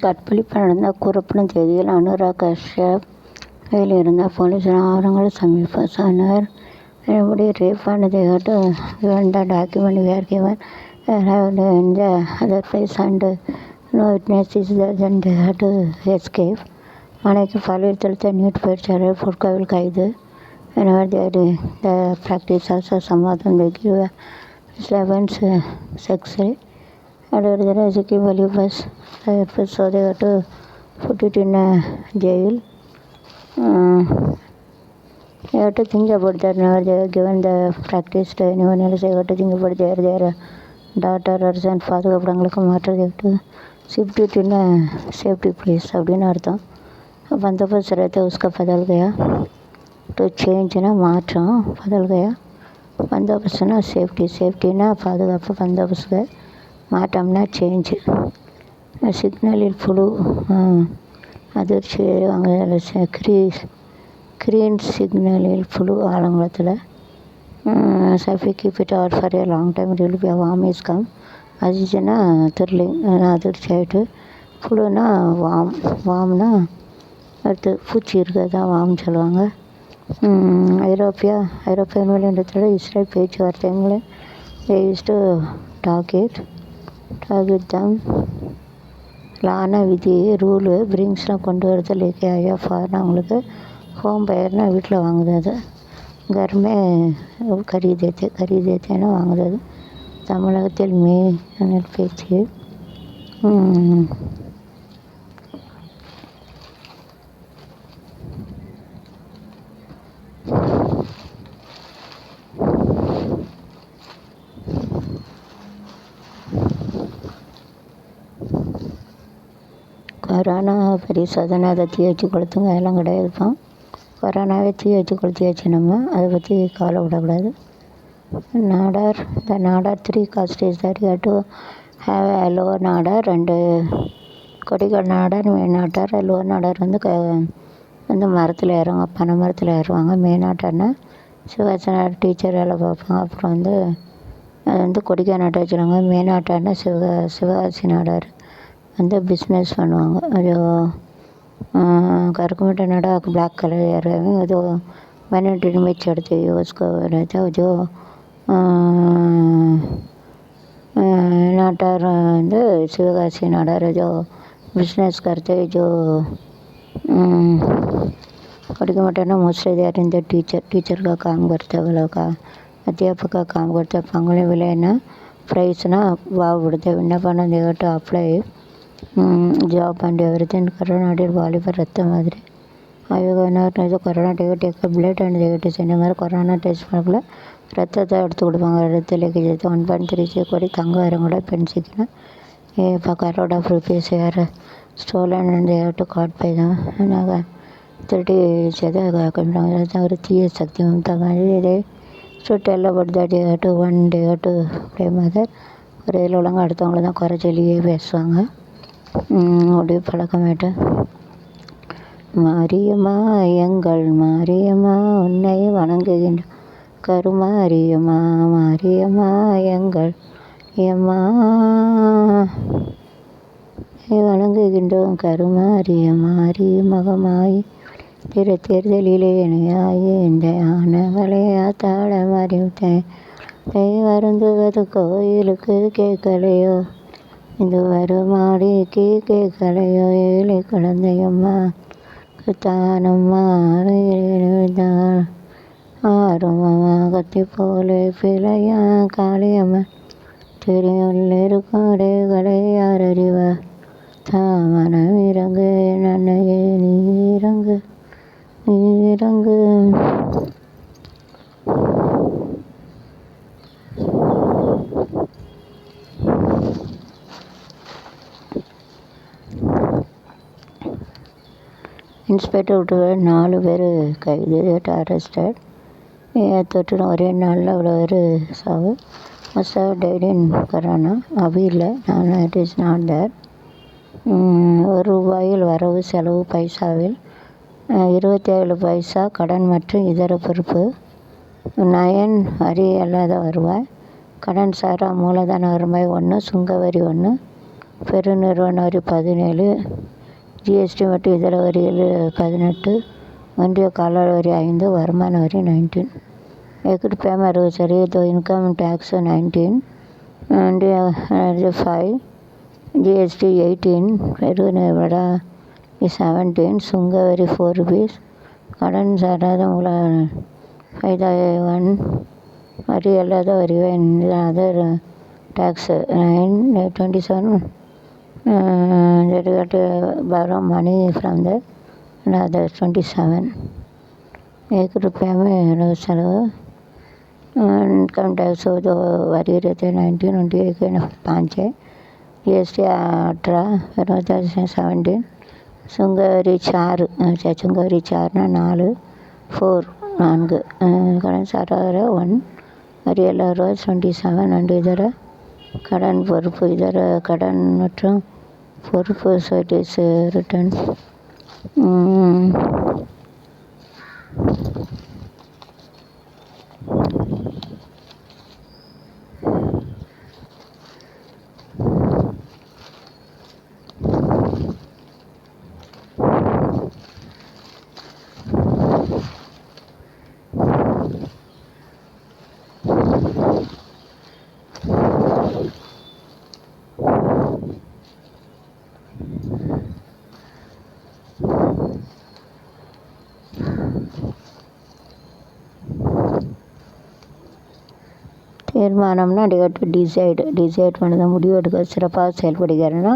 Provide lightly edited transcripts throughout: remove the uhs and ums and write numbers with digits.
கற்பழிப்பு நடந்த கூறப்படும் தேதியில் அனுராக் கஷ்யப் கையில் இருந்த போலீஸ் ஆவணங்களை சொன்னார். Everybody rape and they had to given the document we are given arrived in the other place and no witness is there, then they had to escape. அன்னைக்கு பாலியல் நீட் பயிற்சியாளர் பொற்காவில் கைது. Whenever they are doing the practice also some of them they give disturbance sexually and there is a value bus so they have to put it in a jail. You have to think about that. Never they are given the practice to anyone else. You have to think about their daughter or son பாதுகாப்புறவங்களுக்கு மாற்றது. You have to shift it in a safety place அப்படின்னு அர்த்தம். बंदोबस्त रहता है उसका बदल गया तो change ना மாற்றம் बदल गया बंदोबस्तனா சேஃப்டினா பாதுகாப்பு बंदोबस्त மாற்றம்னா சேஞ்ச். சிக்னலில் புழு அதிர்ச்சி அங்கே கிரீன் சிக்னலில் புழு ஆலங்குளத்தில் சஃபி keep it out for a long time till be warm is come. அதிர்ச்சினா த்ரில்லிங் அதிர்ச்சி ஆகிட்டு புழுனா வாம்னா அடுத்து பூச்சி இருக்கிறது தான் வாம்னு சொல்லுவாங்க. ஐரோப்பிய யூனியனிடத்தோட இஸ்ரேல் பேச்சுவார்த்தைகளை டு டார்கெட் தம் லான விதி ரூலு பிரிங்ஸ்லாம் கொண்டு வரது லேக்கே ஐயா ஃபார்னா அவங்களுக்கு ஹோம் பயர்னா வீட்டில் வாங்குறது. கர்மே கரீதேத்தேன்னா வாங்குறது. தமிழகத்தில் பேச்சு கொரோனா பரிசோதனை அதை தீ வச்சு கொளுத்துங்க அதெல்லாம் கிடையாதுப்பா. கொரோனாவே தீ வச்சு கொளுத்தியாச்சு நம்ம அதை பற்றி கவலை விடக்கூடாது. Nadar the Nadar 3 caste is that you do have a lower Nadar and கொடிகள் நாடார் மே நாட்டார். லோவர் நாடார் வந்து மரத்தில் ஏறுவாங்க பனை மரத்தில் ஏறுவாங்க. மே நாட்டார்னா சிவாசனார் டீச்சர் வேலை பார்ப்பாங்க. அப்புறம் அது வந்து கொடிக்காய் நாட்டை வச்சுருவாங்க. மே நாட்டார்னா சிவகாசி நாடார் வந்து பிஸ்னஸ் பண்ணுவாங்க. அது கருக்கு मीठा नाड़ा ब्लैक कलर ஏறுவாங்க. அது मैंने में चढ़ते उसको रहता जो नाटार வந்து சிவகாசி नाडार जो बिजनेस करते जो कड़क मटना mostly they are in the teacher का काम करता है लोग का अध्यापक का काम करता है. पंगले विले ना प्राइस ना वाव उड़ते विन्नपन देवट apply job and everything. Corona date volleyball ರಕ್ತ ಮಾದರಿ ಆಯೋಗ என்ன corona take blood and date இந்த மாதிரி கொரோனா டெஸ்ட் பண்ணக்குள்ள ரத்தத்தை எடுத்து கொடுப்பாங்க. ரத்த லீக்கேஜ் 1.3 கோடி தங்க வரம் கூட பென்சிக்கணும். இப்போ கரோட் ஆஃப் ருபீஸ் யார் stolen and to got by தான் நாங்கள் திருடி செய்த ஒரு தீய சக்தி மம்தா மாதிரி சுட்டெல்லாம் படுத்தாட்டி to one day to play mother ஒரு இதில் உள்ளவங்க அடுத்தவங்கள தான் குறை சொல்லியே பேசுவாங்க. அப்படியே பழக்கமாயிட்டு மாரியம்மா எங்கள் மாரியம்மா உன்னை வணங்குகின்ற கருமாரியம்மா மாரியம்மா எங்கள் எம்மா வணங்குகின்றோம் கருமாரியம்மா மகமாயி தேர்தலிலே இணையாயி இந்த ஆனவளையா தாழ மாறிவிட்டேன் வருந்துவது கோயிலுக்கு கேட்கலையோ இது வருமாடிக்கு கேட்கலையோ ஏழை குழந்தையம்மா தானம்மா ஆறுமம்மா கத்தி போலே பிழையா காளியம்மா திருநெல்லிருக்கும் இடைகளை யார் அறிவார் தாமனம் இறங்கு நன்னையே நீரங்கு நீரங்கு. இன்ஸ்பெக்டர் விட்டு 4 பேர் கைது அரெஸ்டட். தொற்று ஒரே நாளில் அவ்வளோ பேர் சாவு. Must have died in corona அப்படி இல்லை இட் இஸ் நாட் தேர். ₹1 வரவு செலவு பைசாவில் 27 பைசா கடன் மற்றும் இதர பொறுப்பு. 9 வரி அல்லாத வருவாய். கடன் சாரா மூலதன வருவாய் 1 சுங்க வரி 1 பெருநிறுவன வரி 17, ஜிஎஸ்டி மற்றும் இதர வரிகள் 18, ஒன்றிய காலாண்டு வரி 5, வருமான வரி 19. எக்விட்டி பேமெண்ட் 60, இன்கம் டேக்ஸ் 19, ஒன்றிய 5, ஜிஎஸ்டி 18, பெருநிறுவன 17, சுங்க வரி 4 rupees, கடன் சாராத மூல 5,1, வரி அல்லாத வரி other tax 9, 27, borrow money from the others 27. Equity payment செலவு, इनकम टैक्स जो वरी रहते 19, उनकी 5 है, जीएसटी 18, रोजगार 17, सुंगरी 4, सुंगरी 4 ना 4, 4, कड़न सारा 1, वरी एल्ला रोज 27, and इधर कड़न பொறுப்பு इधर कड़न மற்றும் பொறுப்பு, so it is written தீர்மானம்னா they have to decide பண்ணது, முடிவு எடுக்க சிறப்பாக செயல்படுகிறாருன்னா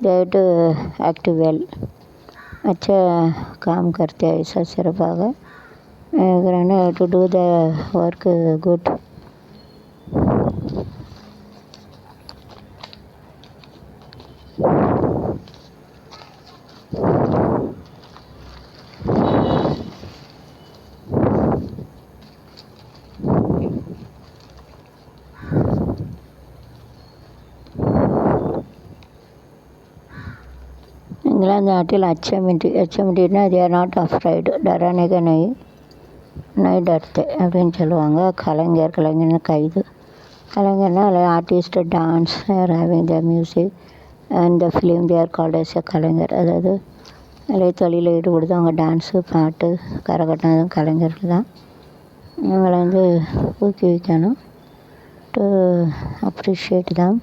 they have to act well, अच्छा काम करते हैं ऐसा சிறப்பாக to do the work good. England नाटिल अचमिटीना दे आर नॉट अफ्राइड, डराने का नहीं डरते அப்படின்னு சொல்லுவாங்க. கலைஞர்னு கைது, கலைஞர்னா artist, dance, having the music and the film they are called as a kalaignar. அதாவது தொழிலில் ஈடுபடுறவங்க டான்ஸு, பாட்டு, கரகாட்டம் கலைஞர்கள் தான். இவங்களை ஊக்குவிக்கணும், டு அப்ரிஷியேட் தான்.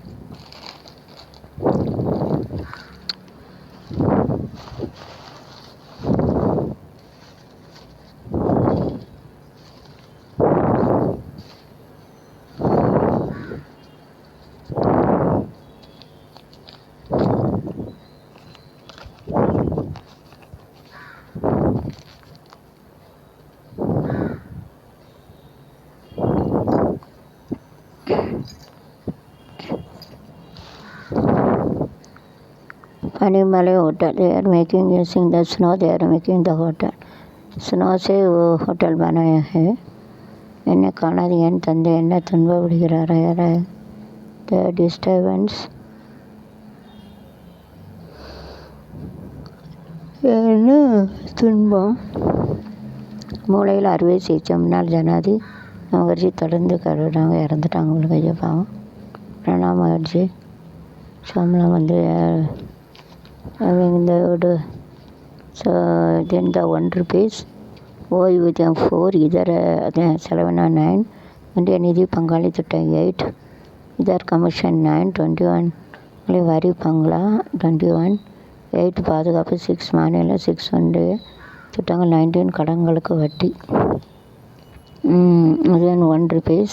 पनीमலை hotel, they are making using the snow, they are making the hotel. Snow से वो होटल बनाया है. என்னை காணாது என் தந்தை என்ன துன்பப்படுகிறார், த டிஸ்டர்பன்ஸ் என்ன துன்பம். மூளையில் அறுவை சிகிச்சை, முன்னாள் ஜனாதி முகர்ஜி தொடர்ந்து கருவிட்டாங்க, இறந்துட்டாங்க. உங்களுக்கு ஐயோ பாவம். பிரணாப் முகர்ஜி சம்பளம் இந்த ஸோ தென் த 1 rupees, ஓய்வூதியம் 4, இதர செலவினா 9, இந்திய நிதி பங்காளி திட்டம் 8, இதர் கமிஷன் 9, 21 வரி பங்களா 21, 8 பாதுகாப்பு 6, மாநில 6 ஒன்றிய திட்டங்கள் 19, கடன்களுக்கு வட்டி. தென் 1 rupees.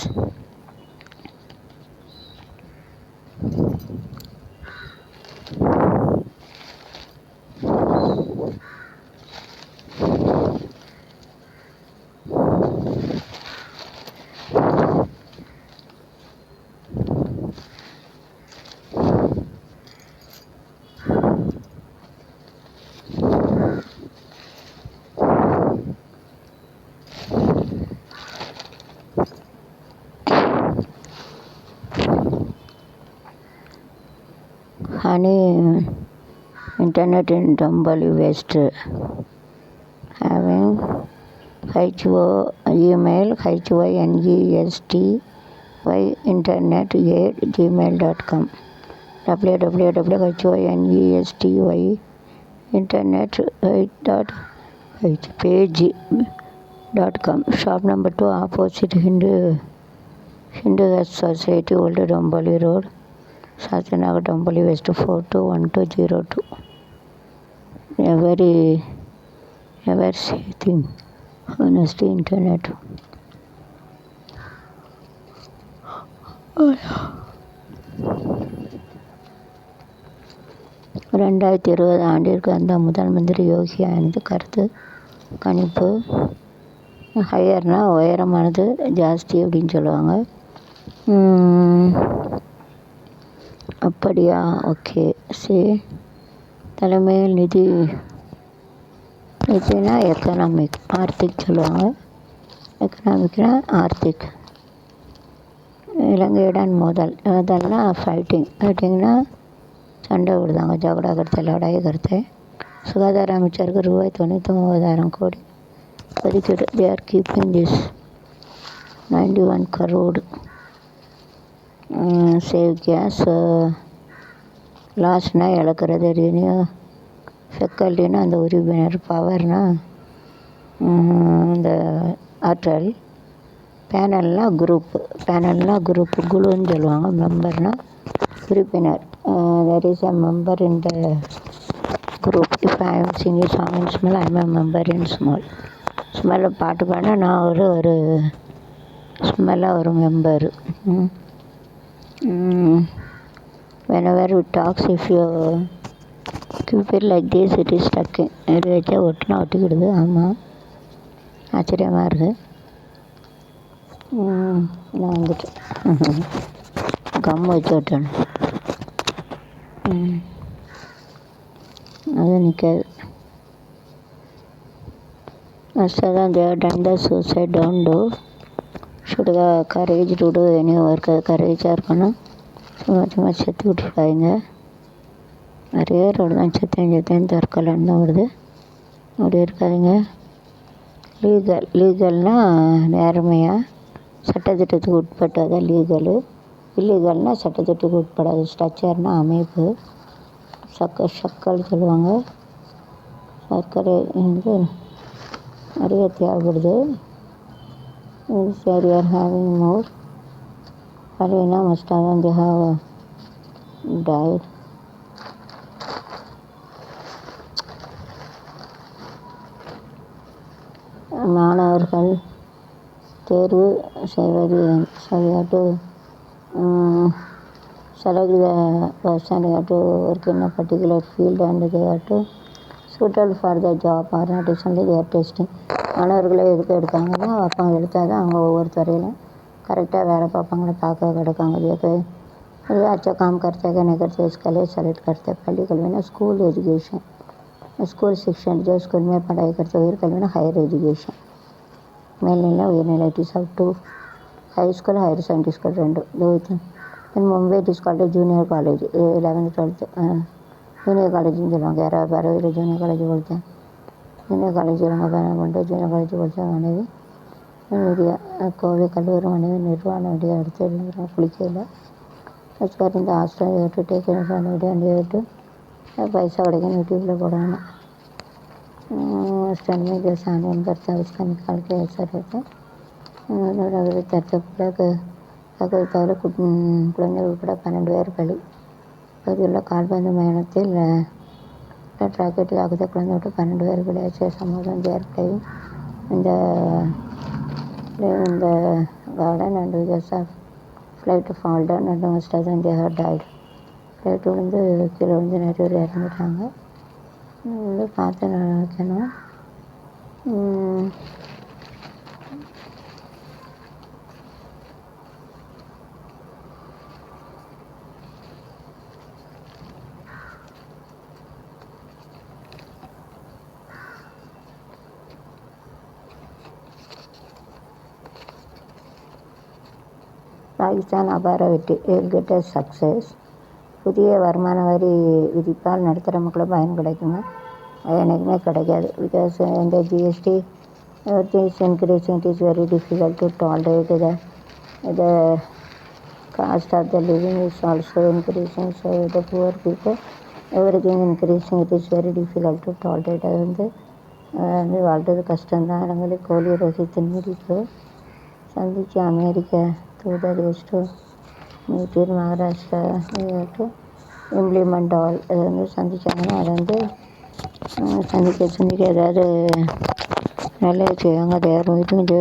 Honey internet in Dumbali West, having HO email HYNESTY internet@gmail.com. www.honestY internet page.com. Shop number 2, opposite Hindu Society, Old Domboli Road, Shastinagar, Domboli West 421202. Ever see thing, honesty internet. 2020 ஆண்டிற்கு அந்த முதல் மந்திரி யோகி ஆனது கருத்து கணிப்பு. ஹையர்னா உயரமானது, ஜாஸ்தி அப்படின்னு சொல்லுவாங்க. அப்படியா, ஓகே. தலைமையில் நிதினா எக்கனாமிக், ஆர்த்திக் சொல்லுவாங்க. எக்கனாமிக்னா ஆர்த்திக். இலங்கையுடன் மோதல்னா ஃபைட்டிங்னா சண்டை விடுதாங்க, ஜகடா கருத்தை, லடாய் கருத்தை. சுகாதார அமைச்சருக்கு ரூபாய் 99,000 கோடி ஒதுக்கீடு. They are keeping this 91 crore. Save case. லாஸ்ட்னா இழக்கிறது. ரினியூ ஃபெக்கல்ட்டினா அந்த உறுப்பினர். பவர்னா இந்த ஆற்றல். பேனல்னால் குரூப்பு குழுன்னு சொல்லுவாங்க. மெம்பர்னா உறுப்பினர். there is a member in the group. if I am singing song in small, I am a member in small. ஸ்மெல்ல பாட்டு பாடினா நான் ஒரு ஸ்மெல்லாக ஒரு member. whenever you talks, if you keep it like this, it is stuck. இது வச்சா ஒட்டிக்கிடுது. ஆமாம், ஆச்சரியமாக இருக்குது. நான் வந்துட்டு கம் வச்சு விட்டேன். அது நிற்காது. அதான் they have done the suicide. don't do. should have courage to do any work. கரேஜாக இருக்கணும். சும்மா செத்து விட்டுருக்காங்க. நிறைய ரோடு தான் செத்தேன் தற்கொலைன்னு தான் வருது. அப்படி இருக்காதுங்க. லீகல்னால் நேர்மையாக சட்டத்திட்டத்துக்கு உட்பட்டதான் லீகலு. இல்லீகல்னால் சட்டத்திட்டத்துக்கு உட்படாது. ஸ்ட்ரக்சர்னால் அமைப்பு. சக்கல் சொல்லுவாங்க. சர்க்கரை வந்து நிறைய தேவைப்படுது. சரி, ஆர் ஹேவிங் மோர். ஹரினா மஸ்டாதான் தே ஹாவ் டயட். மாணவர்கள் தேர்வு செய்வது சரியாட்டு select the person you have to work in a particular field and they have to suitable for the job or not. Recently they are testing. மாணவர்களை எதுக்கு எடுக்காங்கன்னா, அப்போ எடுத்தால் தான் அவங்க ஒவ்வொரு துறையிலும் கரெக்டாக வேலை பார்ப்பாங்கள, பார்க்க கிடக்காங்க. ये अच्छा काम करते हैं नहीं करते, इसके लिए सेलेक्ट करते हैं. पहली कलमी ना स्कूल एजुकेशन, स्कूल शिक्षण. जो स्कूल में पढ़ाई करते हैं कलमी ना हायर एजुकेशन. மேல்நிலை உயர்நிலை. It is up to high school, higher secondary school ரெண்டு. in Mumbai it is called a junior college. 11th 12th junior college சொல்லுவாங்க. யாராவது பரவாயில்ல ஜூனியர் காலேஜ் போல்த்தேன். ஜூனியர் காலேஜ் பண்ணுறது ஜூனியர் காலேஜ் போல்த்தேன். மனைவி மீடியா கோவை கல்லூரி மனைவி நிர்வாண வீடியோ எடுத்து எழுதுகிறோம். குளிக்கையில் அதுக்காக இந்த ஹாஸ்டல் ஏட்டு டேக்கன் வீடியோ ஏட்டு பைசா கிடைக்கும். யூடியூப்பில் போடணும். स्टैंड में जैसा आनंद करता है उसका निकाल के ऐसा रहता है. தற்செயலாக தவிர குழந்தைகள் உட்பட 12 பேர் பலி. பகுதியுள்ள கால்பந்து மைதானத்தில் ராக்கெட்டில் ஆகுத குழந்தை விட்டு 12 பேர் பலியாச்சு. சம்பவம் ஏற்படையும் இந்த garden and wages of flight fall down and must then they have died. Flight விழுந்து கீழே விழுந்து நிறைய பேர் இறந்துட்டாங்க. வந்து பார்த்து நினைக்கணும். பாகிஸ்தான் அபார வெற்றி. Greatest success. புதிய வருமான வரி விதிப்பால் நடுத்தர மக்களும் பயன் கிடைக்குங்க. அது எனக்குமே கிடைக்காது. பிகாஸ் இந்த GST is increasing. It is very difficult to tolerate the cost of the living is also increasing, so the poor people, everything increasing, it is very difficult to tolerate. அது வந்து வாழ்றது கஷ்டம்தான். அதனால கோழி ரோஹித்தின் மீடிப்பு சந்திச்சு அமெரிக்கா தூதர் to மீட்டில் Maharashtra to implement all அதை வந்து சந்திச்சாங்கன்னா அதை வந்து சந்திக்க ஏதாவது நல்லது செய்வாங்க. தேர் மீட்டிங் டு